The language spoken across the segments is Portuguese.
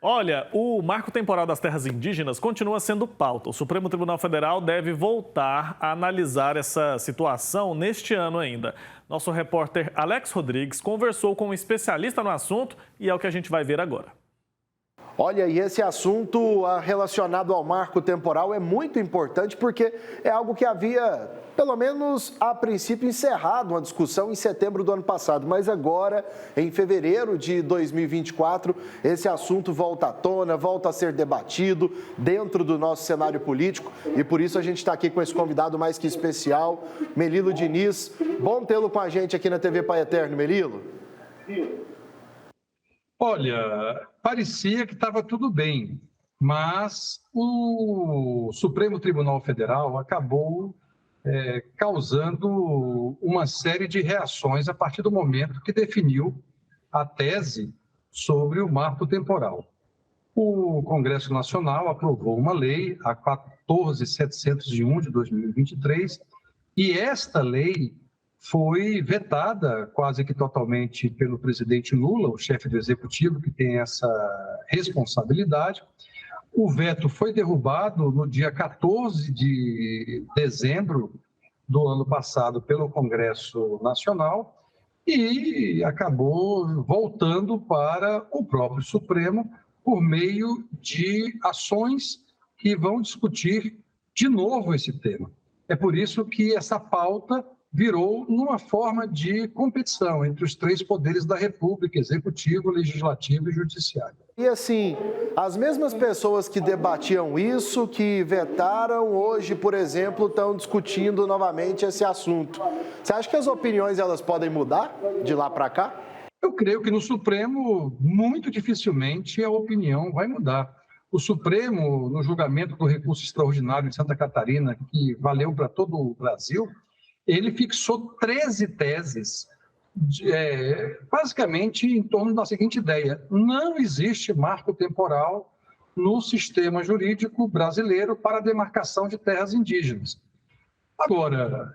Olha, o marco temporal das terras indígenas continua sendo pauta. O Supremo Tribunal Federal deve voltar a analisar essa situação neste ano ainda. Nosso repórter Alex Rodrigues conversou com um especialista no assunto e é o que a gente vai ver agora. Olha, e esse assunto relacionado ao marco temporal é muito importante porque é algo que havia, pelo menos a princípio, encerrado uma discussão em setembro do ano passado. Mas agora, em fevereiro de 2024, esse assunto volta à tona, volta a ser debatido dentro do nosso cenário político. E por isso a gente está aqui com esse convidado mais que especial, Melilo Diniz. Bom tê-lo com a gente aqui na TV Pai Eterno, Melilo. Olha, parecia que estava tudo bem, mas o Supremo Tribunal Federal acabou causando uma série de reações a partir do momento que definiu a tese sobre o marco temporal. O Congresso Nacional aprovou uma lei, a 14.701 de 2023, e esta lei foi vetada quase que totalmente pelo presidente Lula, o chefe do executivo, que tem essa responsabilidade. O veto foi derrubado no dia 14 de dezembro do ano passado pelo Congresso Nacional e acabou voltando para o próprio Supremo por meio de ações que vão discutir de novo esse tema. É por isso que essa pauta virou numa forma de competição entre os três poderes da República, Executivo, Legislativo e Judiciário. E assim, as mesmas pessoas que debatiam isso, que vetaram, hoje, por exemplo, estão discutindo novamente esse assunto. Você acha que as opiniões elas podem mudar de lá para cá? Eu creio que no Supremo, muito dificilmente a opinião vai mudar. O Supremo, no julgamento do recurso extraordinário de Santa Catarina, que valeu para todo o Brasil, ele fixou 13 teses, basicamente em torno da seguinte ideia: não existe marco temporal no sistema jurídico brasileiro para a demarcação de terras indígenas. Agora,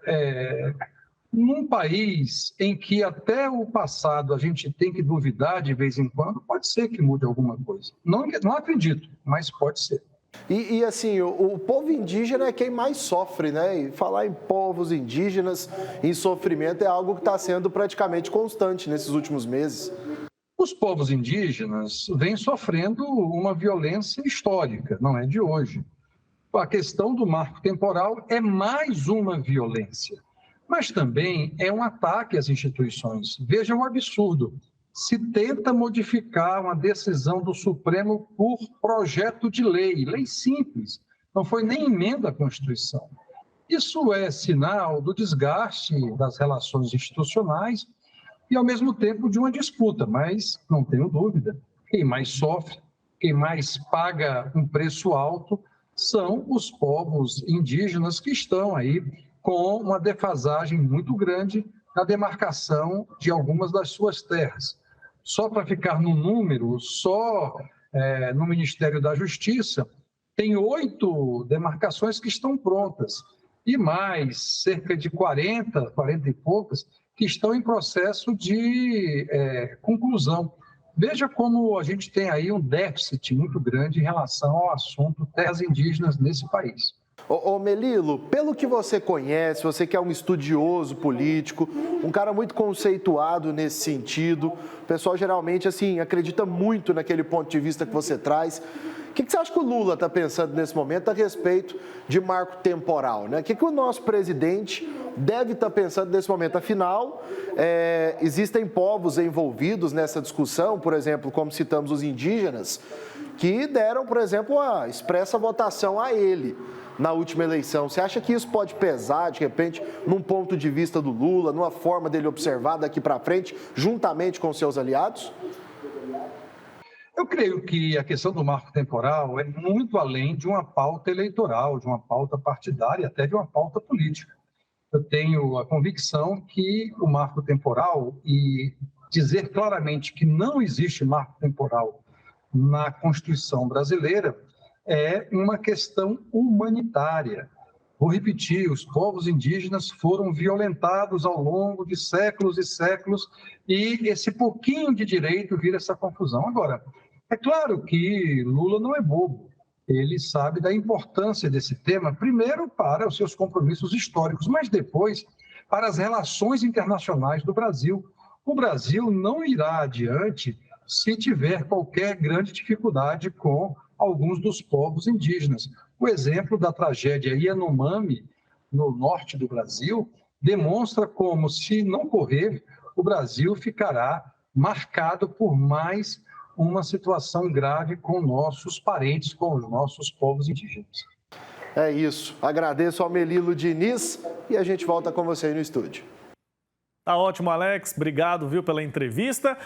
num país em que até o passado a gente tem que duvidar de vez em quando, pode ser que mude alguma coisa. Não acredito, mas pode ser. E assim, o povo indígena é quem mais sofre, né? E falar em povos indígenas, em sofrimento, é algo que está sendo praticamente constante nesses últimos meses. Os povos indígenas vêm sofrendo uma violência histórica, não é de hoje. A questão do marco temporal é mais uma violência, mas também é um ataque às instituições. Veja o absurdo. Se tenta modificar uma decisão do Supremo por projeto de lei simples, não foi nem emenda à Constituição. Isso é sinal do desgaste das relações institucionais e, ao mesmo tempo, de uma disputa, mas não tenho dúvida, quem mais sofre, quem mais paga um preço alto são os povos indígenas que estão aí com uma defasagem muito grande na demarcação de algumas das suas terras. Só para ficar no número, no Ministério da Justiça, tem 8 demarcações que estão prontas e mais cerca de 40 e poucas, que estão em processo de conclusão. Veja como a gente tem aí um déficit muito grande em relação ao assunto terras indígenas nesse país. Ô Melilo, pelo que você conhece, você que é um estudioso político, um cara muito conceituado nesse sentido, o pessoal geralmente assim acredita muito naquele ponto de vista que você traz. O que você acha que o Lula está pensando nesse momento a respeito de marco temporal, né? O que o nosso presidente deve estar pensando nesse momento? Afinal, existem povos envolvidos nessa discussão, por exemplo, como citamos os indígenas, que deram, por exemplo, a expressa votação a ele na última eleição. Você acha que isso pode pesar, de repente, num ponto de vista do Lula, numa forma dele observar daqui para frente, juntamente com seus aliados? Eu creio que a questão do marco temporal é muito além de uma pauta eleitoral, de uma pauta partidária, até de uma pauta política. Eu tenho a convicção que o marco temporal, e dizer claramente que não existe marco temporal na Constituição brasileira, é uma questão humanitária. Vou repetir, os povos indígenas foram violentados ao longo de séculos e séculos e esse pouquinho de direito vira essa confusão. Agora, É claro que Lula não é bobo. Ele sabe da importância desse tema, primeiro para os seus compromissos históricos, mas depois para as relações internacionais do Brasil. O Brasil não irá adiante se tiver qualquer grande dificuldade com alguns dos povos indígenas. O exemplo da tragédia Yanomami, no norte do Brasil, demonstra como, se não correr, o Brasil ficará marcado por mais uma situação grave com nossos parentes, com os nossos povos indígenas. É isso. Agradeço ao Melilo Diniz e a gente volta com você aí no estúdio. Tá ótimo, Alex. Obrigado, viu, pela entrevista.